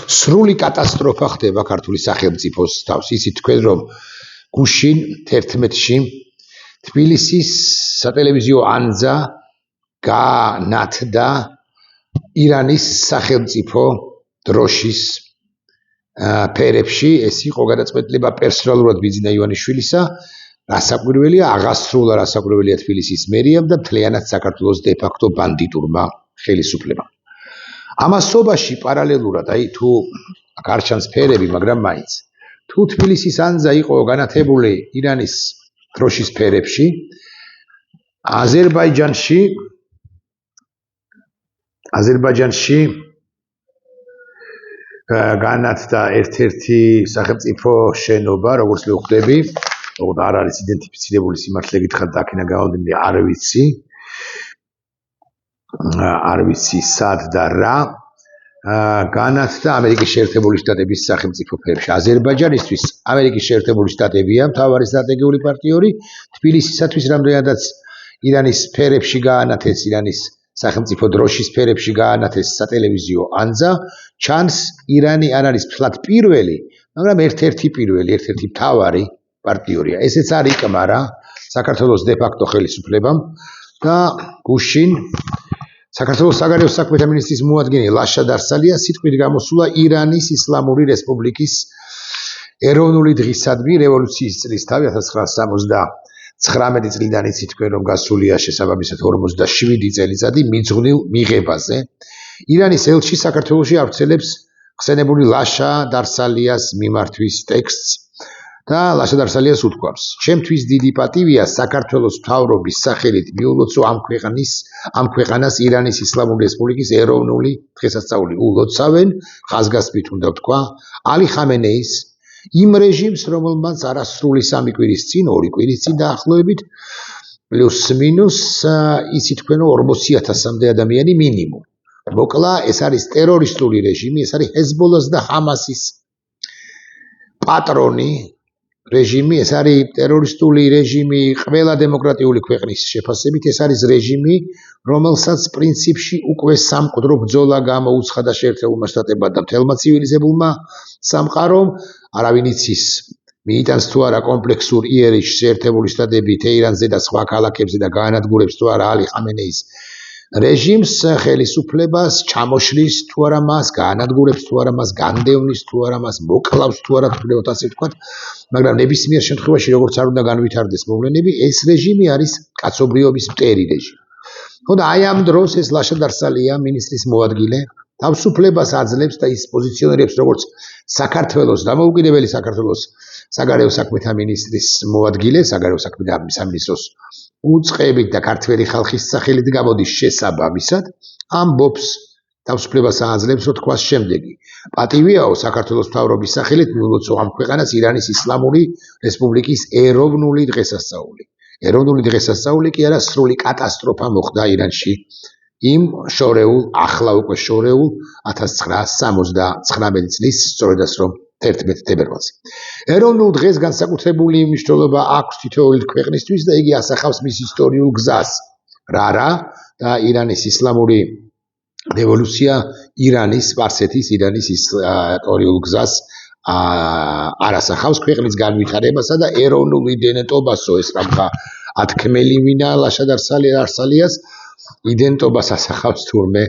სრული კატასტროფა ხდება ქართული სახელმწიფოს თავს. ისიც თქვენ რომ გუშინ 11-ში თბილისის სატელევიზიო ანძა განათდა ირანის სახელმწიფო დროშის ფერებში. ეს იყო გადაწყვეტილება პერსონალურად ბიძინა ივანიშვილისა, რასაკვირველია, აღასრულა რასაკვირველია თბილისის მერიამ და მთლიანად საქართველოს დე-ფაქტო ბანდიტურმა ხელისუფლებამ. ამასობაში პარალელურად, თუ არ ჩანს ფერები, მაგრამ მაინც თუ თბილისის ანძა იყო განათებული ირანის დროშის ფერებში, აზერბაიჯანში განათდა ერთ-ერთი სახელმწიფო შენობა, როგორც ხვდები, არ არის იდენტიფიცირებული სიმართლე გითხრათ, აქედან გამომდინარე არ ვიცი სად და რა. განათდა ამერიკის შეერთებული შტატების სახელმწიფო ფერებში. აზერბაიჯანისთვის ამერიკის შეერთებული შტატებია მთავარი სტრატეგიული პარტნიორი. თბილისისათვის რამდენადაც ირანის ფერებში გაანათეს, ირანის სახელმწიფო დროშის ფერებში გაანათეს სატელევიზიო ანძა, ჩანს ირანი არ არის ფლად პირველი, მაგრამ ერთ-ერთი პირველი, ერთ-ერთი მთავარი პარტნიორია. ესეც არ იკმარა საქართველოს დე-ფაქტო ხელისუფლებამ და გუშინ საქართველოს საგარეო საქმეთა მინისტრის მოადგილე ლაშად არსალია სიტყვით გამოსულა ირანის ისლამური რესპუბლიკის ეროვნული დღისადმი რევოლუციის წლისთავი 1979 წლიდან იცით თქვენ რომ გასულია შესაბამისად 47 წელიწადი მიძღვნილ მიღებაზე. ირანის ელჩი საქართველოში ავრცელებს ხსენებული ლაშად არსალიას მიმართვის ტექსტს და ლაშად არსალიას უთქვამს: ჩემთვის დიდი პატივია საქართველოს მთავრობის სახელით მიულოცო ამ ქვეყანას ირანის ისლამური რესპუბლიკის ეროვნული დღესასწაული. ულოცავენ, ხაზგასმით უნდა ვთქვა, ალი ხამენეის, იმ რეჟიმს, რომელმაც არასრული 3 კვირის წინ, 2 კვირის წინ დაახლოებით, პლუს მინუს იცით თქვენ 40,000-მდე ადამიანი მინიმუმ. მოკლა, ეს არის ტერორისტული რეჟიმი, ეს არის ჰეზბოლას და ჰამასის პატრონი რეჟიმი, ეს არის ტერორისტული რეჟიმი ყველა დემოკრატიული ქვეყნის შეფასებით, ეს არის რეჟიმი, რომელსაც პრინციპში უკვე სამკვდრო ბრძოლა გამოუცხადა შეერთებულმა შტატებმა და მთელმა ცივილიზებულმა სამყარომ. არავინ იცის, მიიტანს თუ არა კომპლექსურ იერიშს შეერთებული შტატები თეირანზე და სხვა ქალაქებზე და გაანადგურებს თუ არა ალი ხამენეის რეჟიმს, ხელისუფლებას, ჩამოშლის თუ არა მას, გაანადგურებს თუ არა მას, განდევნის თუ არა მას, მოკლავს თუ არა თქვენებოთ ასე ვთქვათ, მაგრამ ნებისმიერ შემთხვევაში როგორც არ უნდა განვითარდეს მოვლენები, ეს რეჟიმი არის კაცობრიობის მტერი რეჟიმი. ხოდა აი ამ დროს ეს ლაშად არსალია მინისტრის მოადგილე თავისუფლებას აძლევს და ის პოზიციონირებს როგორც საქართველოს დამოუკიდებელი საქართველოს საგარეო საქმეთა მინისტრის მოადგილე, საგარეო საქმეთა სამინისტროს უწყებით და ქართველი ხალხის სახელით გამოდის შესაბამისად, ამბობს თავისუფლებას აძლევს, რომ თქვას შემდეგი: პატივიაო საქართველოს მთავრობის სახელით მიულოცო ამ ქვეყანას ირანის ისლამური რესპუბლიკის ეროვნული დღესასწაული. ეროვნული დღესასწაული კი არა, სრული კატასტროფა მოხდა ირანში იმ შორეულ, ახლა უკვე შორეულ 1979 წლის სწორედაც რომ 11 თებერვალს. ეროვნულ დღეს განსაკუთრებული მნიშვნელობა აქვს თითოეული ქვეყნისთვის და იგი ასახავს მის ისტორიულ გზას. რა და ირანის ისლამური რევოლუცია ირანის სპარსეთის ირანის ისტორიულ გზას არ ასახავს ქვეყნის განვითარებასა და ეროვნულ იდენტობასო. ეს რამხა ათქმელი ვინა ლაშად არსალიას იდენტობას ასახავს თურმე.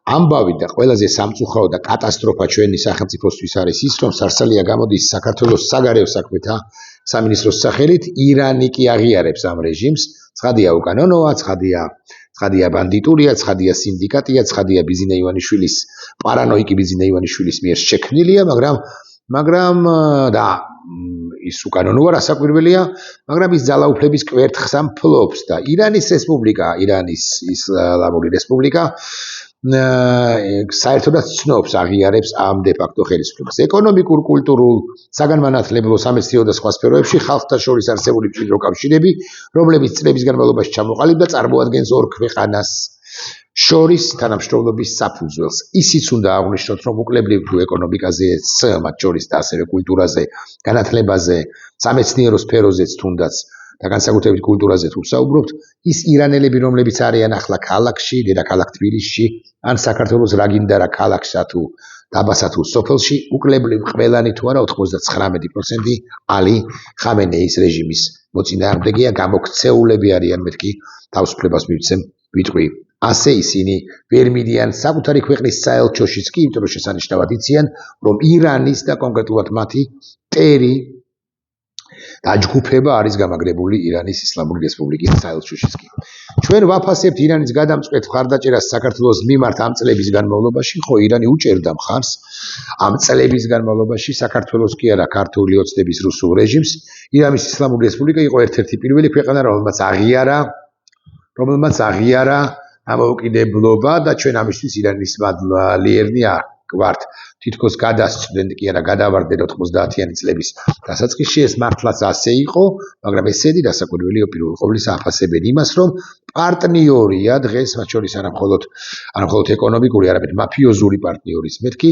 ამბავი და ყველაზე სამწუხარო და კატასტროფა ჩვენი სახელმწიფოსთვის არის ის, რომ არსალია გამოდის საქართველოს საგარეო საქმეთა სამინისტროს სახელით, ირანი კი აღიარებს ამ რეჟიმს. ცხადია უკანონოა, ცხადია ბანდიტურია, ცხადია სინდიკატია, ცხადია ბიძინა ივანიშვილის პარანოიკი ბიძინა ივანიშვილის მიერ შექმნილია, მაგრამ და ის უკანონოა რასაკვირველია, მაგრამ ის ძალაუფლების კვერთხს ამფლობს და ირანის რესპუბლიკა, ირანის ისლამური რესპუბლიკა საერთოდაც ცნობს, აღიარებს ამ დე-ფაქტო ხელისუფლებას. ეკონომიკურ, კულტურულ, საგანმანათლებლო, სამეცნიერო და სხვა სფეროებში ხალხთა შორის არსებული მჭიდრო კავშირები, რომლებიც წლების განმავლობაში ჩამოყალიბდა, წარმოადგენს ორ ქვეყანას შორის თანამშრომლობის საფუძველს. ისიც უნდა აღვნიშნოთ, რომ უკლებრივ თუ ეკონომიკაზე, მათ შორის და ასევე კულტურაზე, განათლებაზე, სამეცნიერო სფეროზეც თუნდაც და განსაკუთრებით კულტურაზე თუ ვსაუბრობთ, ის ირანელები, რომლებიც არიან ახლა ქალაქში, დედაქალაქ თბილისში, ან საქართველოს რა გინდა რა ქალაქსა თუ დაბასათულ სოფელში უკლებლივ ყველანი თუ არა 99% ალი ხამენეის რეჟიმის მოწინააღმდეგეა, გამოქცეულები არიან, მეთქი თავისუფლებას მივცემ ვიტყვი. ასე ისინი ვერ მიდიან საკუთარი ქვეყნის საელჩოშიც კი, იმიტომ რომ შესანიშნავად იციან, რომ ირანის და კონკრეტულად მათი ტერი დაჯგუფება არის გამაგრებული ირანის ისლამური რესპუბლიკის საელჩოშიც კი. ჩვენ ვაფასებთ ირანის გადამწყვეტ მხარდაჭერას საქართველოს მიმართ ამ წლების განმავლობაში, ხო ირანი უჭერდა მხარს ამ წლების განმავლობაში საქართველოს კი არა ქართული ოცნების რუსულ რეჟიმს. ირანის ისლამური რესპუბლიკა იყო ერთ-ერთი პირველი ქვეყანა, რომელმაც აღიარა დამოუკიდებლობა და ჩვენ ამისთვის ირანის მადლიერნი ვართ. თითქოს გადასცდნენ კი არა გადავარდნენ 90-იანი წლების დასაწყისში, ეს მართლაც ასე იყო, მაგრამ ესენი დასაკვირველია პირველ ყოვლისა აფასებენ იმას, რომ პარტნიორია დღეს მათ შორის არა მხოლოდ ეკონომიკური, არამედ მაფიოზური პარტნიორის მეთქი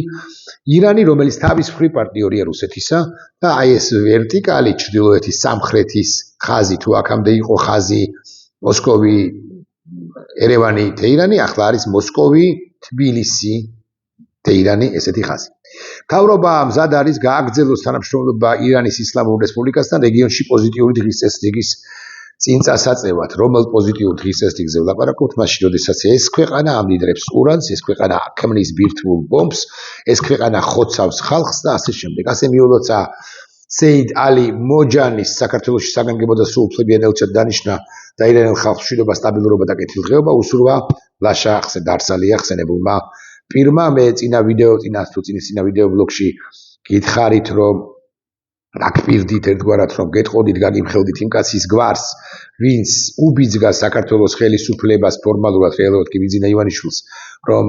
ირანი, რომელიც თავის მხრივ პარტნიორია რუსეთისა და აი ეს ვერტიკალი ჩრდილოეთის სამხრეთის ხაზი თუ აქამდე იყო ხაზი მოსკოვი, ერევანი, თეირანი, ახლა არის მოსკოვი, თბილისი, თეირანი, ესეთი ხაზი. მთავრობა მზად არის გააგრძელოს თანამშრომლობა ირანის ისლამურ რესპუბლიკასთან რეგიონში პოზიტიური დღის წესრიგის წინ წასაწევად. რომელ პოზიტიურ დღის წესრიგზე ვლაპარაკობთ, მაშინ, როდესაც ეს ქვეყანა ამდიდრებს ურანს, ეს ქვეყანა ქმნის ბირთვულ ბომბს, ეს ქვეყანა ხოცავს ხალხს და ასე შემდეგ. ასე მიულოცა სეიდ ალი მოჯანის საქართველოში საგანგებო და სრულუფლებიან ელჩად დანიშნა და ირანელ ხალხს მშვიდობა, სტაბილურობა და კეთილდღეობა უსურვა ლაშა დარსალია ხსენებულმა პირმა. მე წინა ვიდეო ბლოგში გითხარით, რომ გაგპირდით ერთგვარად, რომ გეტყოდით, გაგიმხელდით იმ კაცის გვარს, ვინც უბიძგა საქართველოს ხელისუფლებას ფორმალურად, რეალურად კი ბიძინა ივანიშვილს, რომ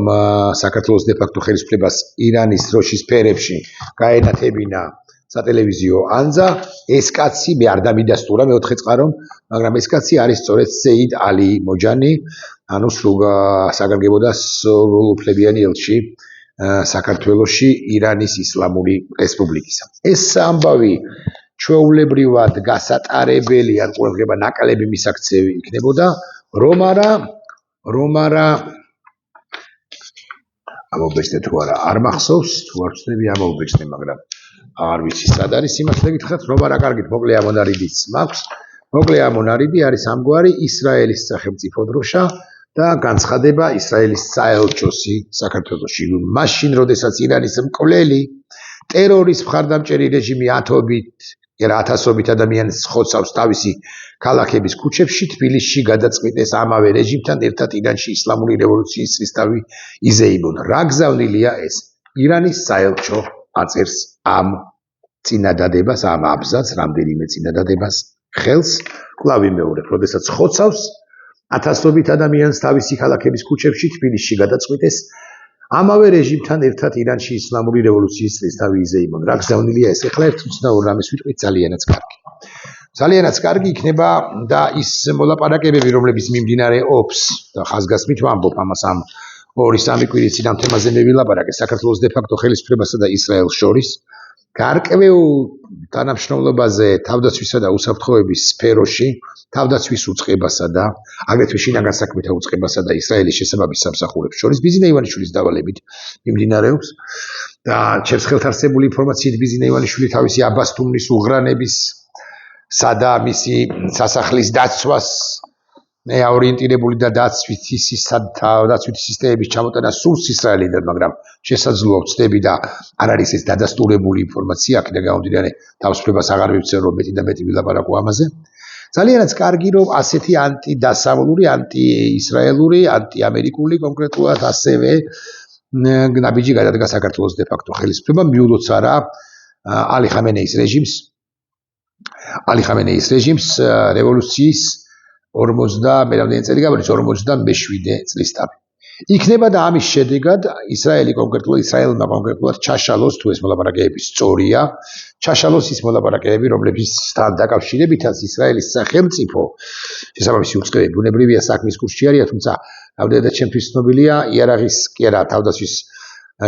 საქართველოს დე-ფაქტო ხელისუფლებას ირანის დროშის ფერებში გაენათებინა სატელევიზიო ანძა. ეს კაცი მე არ დამიდასტურა მეოთხე წყარომ, მაგრამ ეს კაცი არის სწორედ სეიდ ალი მოჯანი, ანუ საგანგებო და სრულუფლებიანი ელჩი საქართველოში ირანის ისლამური რესპუბლიკისა. ეს ამბავი ჩვეულებრივად გასატარებელი ან ყურადღება ნაკლები მისაქცევი იქნებოდა, რომ არა ამობეჭდე თუ არა არ მახსოვს, თუ არ ვცდები ამობეჭდე, მაგრამ არ ვიცი სად არის სიმართლე გითხრათ, რომ არა კარგით მოკლე ამონარიდიც მაქვს. მოკლე ამონარიდი არის ამგვარი: ისრაელის სახელმწიფო დროშა და განცხადება ისრაელის საელჩოსი საქართველოში. მაშინ, როდესაც ირანის მკვლელი ტერორის მხარდამჭერი რეჟიმი ათასობით ადამიანს ხოცავს თავისი ქალაქების ქუჩებში, თბილისში გადაწყვიტეს ამავე რეჟიმთან ერთად ირანში ისლამური რევოლუციის რისთავი იზეიმონ. რა გზავნილია ეს? ირანის საელჩო აწერს ამ წინადადებას, ამ აბზაცს, რამდენიმე წინადადებას ხელს, კვლავ ვიმეორებ, როდესაც ხოცავს ათასობით ადამიანს თავისი ქალაქების ქუჩებში, თბილისში გადაწყვიტეს ამავე რეჟიმთან ერთად ირანში ისლამური რევოლუციის რისთავი იზეიმონ. რა გზავნილია ეს? ეხლა ერთ უცნაურ რამეს ვიტყვით, ძალიანაც კარგი იქნება და ის მოლაპარაკებები, რომლებიც მიმდინარეობს და ხაზგასმით ვამბობ ამას ამ 2-3 კვირის წინ ამ თემაზე მე ვილაპარაკე საქართველოს დე-ფაქტო ხელისუფლებასა და ისრაელს შორის გარკვეულ თანამშრომლობაზე თავდაცვისა და უსაფრთხოების სფეროში, თავდაცვის უწყებასა და აგრეთვე შინაგან საქმეთა უწყებასა და ისრაელის შესაბამის სამსახურებს შორის ბიზინა ივანიშვილის დავალებით მიმდინარეობს და ჩემს ხელთ არსებული ინფორმაციით ბიზინა ივანიშვილი თავისი აბასთუმნის უღრანებისა და მისი სასახლის დაცვას ორიენტირებული და დაცვითი სისტემების ჩამოტანა სურს ისრაელიდან, მაგრამ შესაძლოა ვცდები და არ არის ეს დადასტურებული ინფორმაცია, აქედან გამომდინარე თავისუფლებას აღარ მივცემ, რომ მეტი და მეტი ვილაპარაკო ამაზე. ძალიანაც კარგი, რომ ასეთი ანტიდასავლური, ანტიისრაელური, ანტიამერიკული კონკრეტულად ასევე ნაბიჯი გადადგა საქართველოს დე-ფაქტო ხელისუფლება, მიულოცა რა ალი ხამენეის რეჟიმს რევოლუციის 47 წლისთავი. იქნება და ამის შედეგად ისრაელმა კონკრეტულად ჩაშალოს, თუ ეს მოლაპარაკებები სწორია, ჩაშალოს ის მოლაპარაკებები, რომლებისთან დაკავშირებითაც ისრაელის სახელმწიფო შესაბამისი უწყებები ბუნებრივია საქმის კურსში არიან, თუმცა რამდენადაც ჩემთვის ცნობილია, იარაღის კი არა თავდაცვის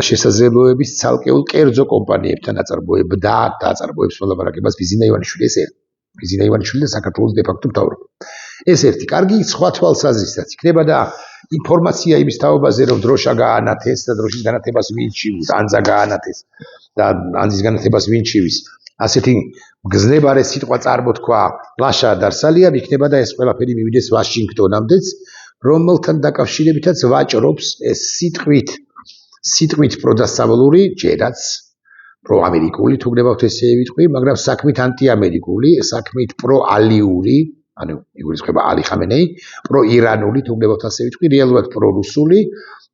შესაძლებლობების ცალკეულ კერძო კომპანიებთან აწარმოებს მოლაპარაკებას ბიზინა ივანიშვილი და საქართველოს დე-ფაქტო მთავრობა. ეს ერთი კარგი სხვა თვალსაზრისით იქნება და ინფორმაცია იმის თაობაზე რომ დროშა გაანათეს და დროშის განათებას ვინ ჩივის, ანძა გაანათეს და ანძის განათებას ვინ ჩივის. ასეთი მგზნებარე სიტყვა წარმოთქვა ლაშა დარსალია იქნება და ეს ყველაფერი მივიდეს ვაშინგტონამდეც, რომელთან დაკავშირებითაც ვაჭრობს ეს სიტყვით პროდასავლური ჯერაც პროამერიკული თუ გნებავთ ესე ვიტყვი, მაგრამ საქმით ანტიამერიკული, საქმით პროალიური, ანუ იგულისხმება ალი ხამენეი, პროირანული თუ გნებავთ ასე ვიტყვი, რეალურად პრორუსული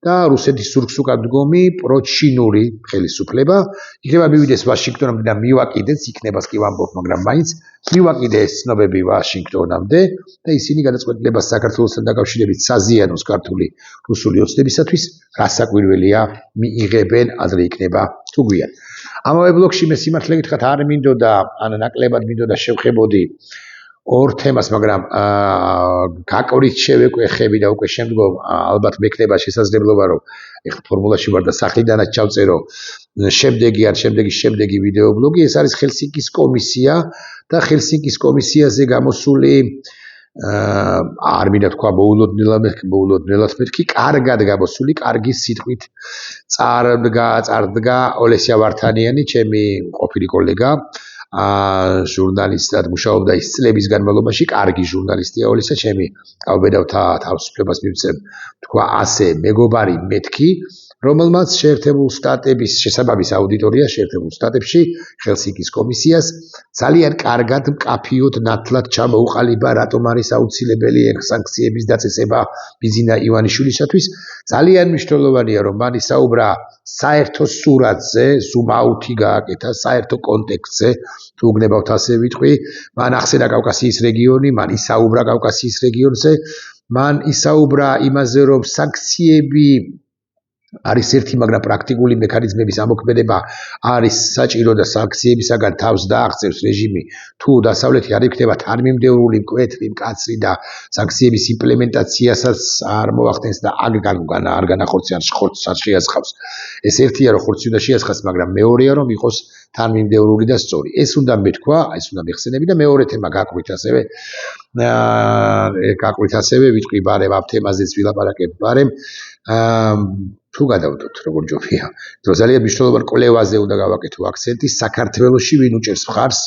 და რუსეთის ზურგს უკან დგომი პროჩინური ხელისუფლება იქნება მივიდეს ვაშინგტონამდე და მივაკიდეს, იქნებას კი ვამბობ, მაგრამ მაინც მივაკიდეს ცნობები ვაშინგტონამდე და ისინი გადაწყვეტილებას საქართველოსთან დაკავშირებით საზიანოს ქართული რუსული ოცნებისათვის რასაკვირველია მიიღებენ, ადრე იქნება თუ გვიან. ამავე ბლოკში მე სიმართლე გითხრათ არ მინდოდა, ან ნაკლებად მინდოდა შევხებოდი ორ თემას, მაგრამ გაკვირით შევეკვეხები და უკვე შემდგომ ალბათ მექნება შესაძლებლობა რომ ეხლა ფორმულაში ვარ და სახლიდანაც ჩავწერო შემდეგი ვიდეობლოგი. ეს არის ჰელსინკის კომისია და ჰელსინკის კომისიაზე გამოსული არ მინდა თქვა მოულოდნელად მეთქი, კარგად გამოსული, კარგი სიტყვით წარდგა ოლესია ვართანიანი, ჩემი ყოფილი კოლეგა, ჟურნალისტად მუშაობდა ის წლების განმავლობაში, კარგი ჟურნალისტია ოლესია, ჩემი კავბედავთა თავისუფლებას მივცემ, თქვა ასე, მეგობარი მეთქი, რომელმაც შეერთებულ შტატების შესაბამის აუდიტორია შეერთებულ შტატებში ჰელსინკის კომისიას ძალიან კარგად მკაფიოდ ნათლად ჩამოუყალიბა რატომ არის აუცილებელი სანქციების დაწესება ბიზინა ივანიშვილისათვის. ძალიან მნიშვნელოვანია რომ მან ისაუბრა საერთო სურათზე, ზუმაუთი გააკეთა საერთო კონტექსტზე, თუ გნებავთ ასე ვიტყვი, მან ახსენა კავკასიის რეგიონი, მან ისაუბრა კავკასიის რეგიონზე, მან ისაუბრა იმაზე რომ სანქციები არის ერთი, მაგრამ პრაქტიკული მექანიზმების ამოქმედება არის საჭირო და სანქციებისაგან თავს დააღწევს რეჟიმი, თუ დასავლეთი არ იქნება თანმიმდევრული, მკვეთრი, მკაცრი და სანქციების იმპლემენტაციასაც არ მოახდენს და არ განახორციელებს ხორცს არ შეაცხავს. ეს ერთია რომ ხორცი უნდა შეაცხოს, მაგრამ მეორეა რომ იყოს თანმიმდევრული და სწორი. ეს უნდა მეთქვა, ეს უნდა მეხსენები და მეორე თემა გაკვირით ასევე ვიტყვი ბარემ ამ თემაზეც ვილაპარაკებ ბარემ თუ გადავდოთ როგორ ჯობია, რომ ძალიან მნიშვნელოვან კვლევაზე უნდა გავაკეთო აქცენტი, საქართველოში ვინ უჭერს მხარს,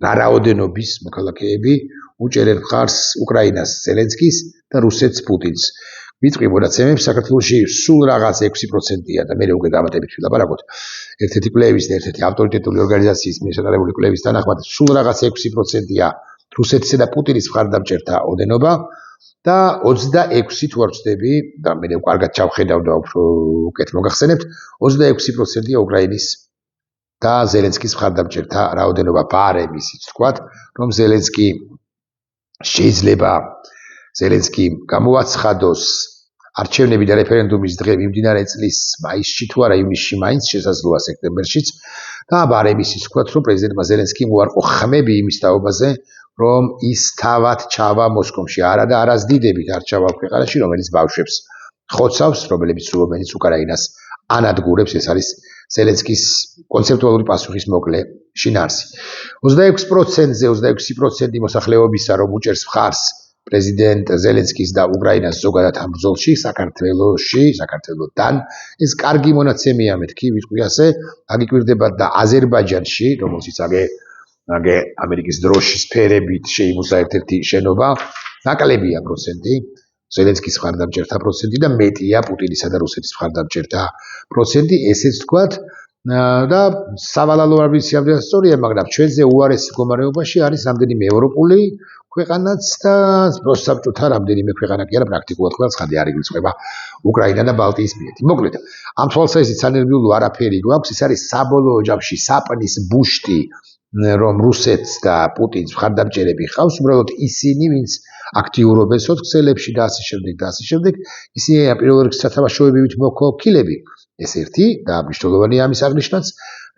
რა რაოდენობის მოქალაქეები უჭერენ მხარს უკრაინას ზელენსკის და რუსეთს პუტინს. ვიტყვი მონაცემებს, საქართველოში სულ რაღაც 6%-ია და მე უკვე დამატებით ვილაპარაკოთ. ერთ-ერთი კვლევის და ერთ-ერთი ავტორიტეტული ორგანიზაციის მიერ შეტანებული კვლევის თანახმად, სულ რაღაც 6%-ია რუსეთისა და პუტინის მხარდამჭერთა ოდენობა. და 26 თუ არ ვცდები და მე კარგად ჩავხედავ და უფრო უკეთ მოგახსენებთ, 26%-ია უკრაინის და ზელენსკის მხარდამჭერთა რაოდენობა. ბარემ ისიც ვთქვათ, რომ ზელენსკი გამოაცხადოს არჩევნები და რეფერენდუმის დღე მიმდინარე წლის მაისში თუ არა ივნისში მაინც შესაძლოა სექტემბერშიც და ბარემ ისიც ვთქვათ, რომ პრეზიდენტმა ზელენსკიმ უარყო ხმები იმის თაობაზე რომ ის თავად ჩავა მოსკოვში, არა და არასდიდებით არ ჩავა ქვეყანაში, რომელიც ბავშვებს ხოცავს, რომლებიც უკრაინას ანადგურებს, ეს არის ზელენსკის კონცეპტუალური პასუხის მოკლე შინაარსი. 26% მოსახლეობისა რომ უჭერს მხარს პრეზიდენტ ზელენსკის და უკრაინას ზოგადად ამ ბრძოლში საქართველოსთან, ეს კარგი მონაცემია მეთქი, ვიტყვი ასე, აგიკვირდება და აზერბაიჯანში, რომელშიც ამერიკის დროშის ფერებით შეიმუშა ერთ-ერთი შენობა, ნაკლებია პროცენტი, ზელენსკის მხარდამჭერთა პროცენტი და მეტია პუტინისა და რუსეთის მხარდამჭერთა პროცენტი, ესეც ვთქვათ და სავალალო არ ვიცი ამდენად სწორია, მაგრამ ჩვენზე უარეს მდგომარეობაში არის რამდენიმე ევროპული ქვეყანაც და საბჭოთა რამდენიმე ქვეყანა კი არა, პრაქტიკულად ყველა ცხადი არ იგულისხმება უკრაინა და ბალტიის მიერთი. მოკლედ, ამ თვალსაზრისით სანერბიულო არაფერი გვაქვს, ეს არის საბოლოო ჯამში საპნის ბუშტი, რომ რუსეთს და პუტინს მხარდამჭერები ხავს, უბრალოდ ისინი, ვინც აქტიურობენ სოციალებში და ასე შემდეგ, ისინი პირველ რიგში სათამაშოებივით მოქალაქეები. ეს ერთი და მნიშვნელოვანია ამის აღნიშვნაც,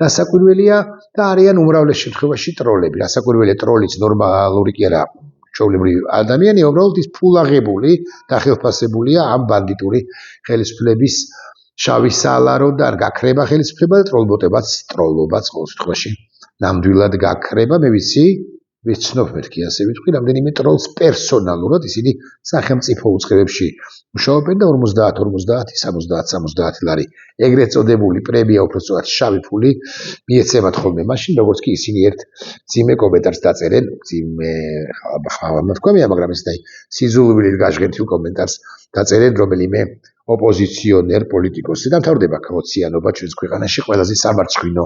რასაკვირველია და არიან უმრავლეს შემთხვევაში ტროლები. რასაკვირველია, ტროლიც ნორმალური კი არა, ჩვეულებრივი ადამიანი, უბრალოდ ის ფულაღებული და ხელფასებულია ამ ბანდიტური ხელისუფლების შავი სალარო და გაქრება ხელისუფლება და ტროლობაც ყოველ შემთხვევაში ნამდვილად გაქრება, მე ვიცი, ვიცნობ მეთქი ასე ვიტყვი, რამდენიმე ტროლს პერსონალურად ისინი სახელმწიფო უწყებებში მუშაობენ და 50, 50, 70, 70 ლარი ეგრეთ წოდებული პრემია უბრალოდ შავი ფული მიეცემათ ხოლმე მაშინ, როგორც კი ისინი ერთ ძიმე კომენტარს დაწერენ, ძიმე ხავა თქვა, მაგრამ ეს სიზულვილით გაჟღენთილ კომენტარს დაწერენ რომელიმე ოპოზიციონერ პოლიტიკოსი და მთავრდება ქაოციანობა ჩვენს ქვეყანაში ყველაზე სამარცხვინო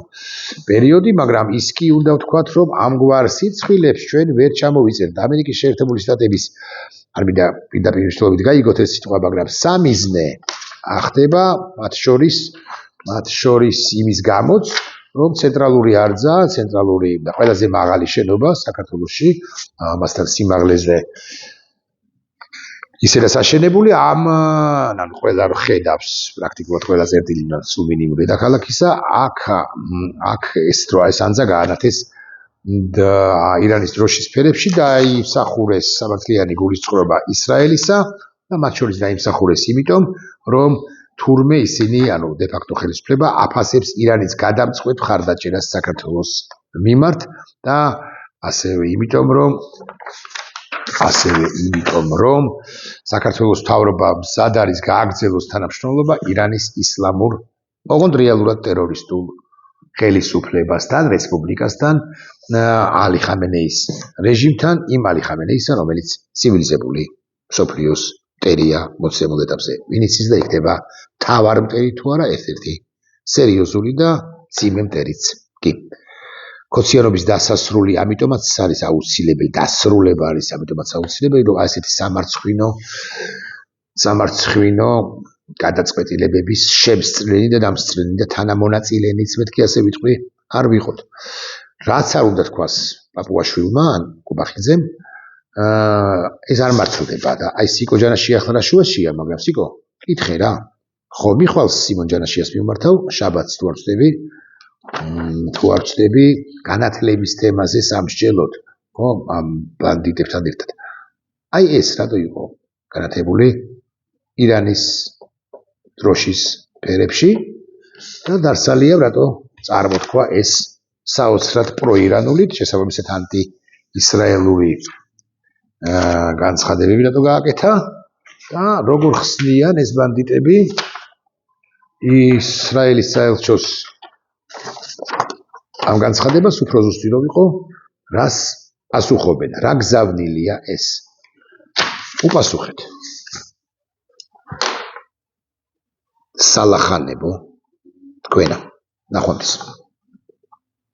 პერიოდი, მაგრამ ის კი უნდა ვთქვათ, რომ ამგვარ სიცხვილებს ჩვენ ვერ ჩამოვიწერთ. ამერიკის შეერთებული შტატების არ მინდა პირდაპირ მნიშვნელობით გაიგოთ ეს სიტყვა, მაგრამ სამიზნე ახდება მათ შორის იმის გამოც, რომ ცენტრალური արձა, ცენტრალური და ყველაზე მაღალი შენობა საქართველოში, ამასთან სიმაღლეზე ისედაც აშენებული ანუ ყველა ხედავს პრაქტიკულად ყველა წერტილი სულ მინიმუმ დედაქალაქისა აქ ეს ანძა გაანათეს ირანის დროშის სფერებში და დაიმსახურეს სამართლიანი გულისწყრობა ისრაელისა და მათ შორის დაიმსახურეს იმიტომ რომ თურმე ისინი ანუ დე ფაქტო ხელისუფლება აფასებს ირანის გადამწყვეტ მხარდაჭერას საქართველოს მიმართ და ასევე იმიტომ რომ საქართველოს მთავრობა მზად არის გააგრძელოს თანამშრომლობა ირანის ისლამურ, ოღონდ რეალურად ტერორისტულ ხელისუფლებასთან, რესპუბლიკასთან, ალი ხამენეის რეჟიმთან, იმ ალი ხამენეისთან, რომელიც ცივილიზებული მსოფლიოს მტერია მოცემულ ეტაპზე. ვინც ის და იქნება მთავარ მტერი თუ არა, ერთ-ერთი სერიოზული და ძიმე მტერიც კი. ქოციანობის დასასრული, ამიტომაც არის აუცილებელი, დასრულება არის ამიტომაც აუცილებელი, რომ ასეთი სამარცხვინო გადაწყვეტილებების შემსწრენი და დამსწრენი და თანამონაწილენიც მეთქი ასე ვიტყვი, არ ვიყოთ. რაც არ უნდა თქვას პაპუაშვილმა ან კუბახიძემ, ეს არ მართლდება და აი სიკო ჯანაშია ახლა შუაშია, მაგრამ სიკო, კითხე რა. ხო მიხვალს სიმონ ჯანაშიას მიმართავ, შაბათს თუ არ ვწდები, განათლების თემაზე სამსჯელოდ, ხო, ამ ბანდიტებთან ერთად. აი ეს რატო იყო განათებული ირანის დროშის ფერებში და დარსალია რატო წარმოთქვა ეს საოცრად პროირანული, შესაბამისად ანტი-ისრაელური განცხადებები რატო გააკეთა და როგორ ხსნიან ეს ბანდიტები ისრაელის საელჩოს ამ განცხადებას უფრო ზუსტი რომ იყო, რას პასუხობენ, რა გზავნილია ეს. უპასუხეთ. სალახანებო თქვენა. ნახვამდის.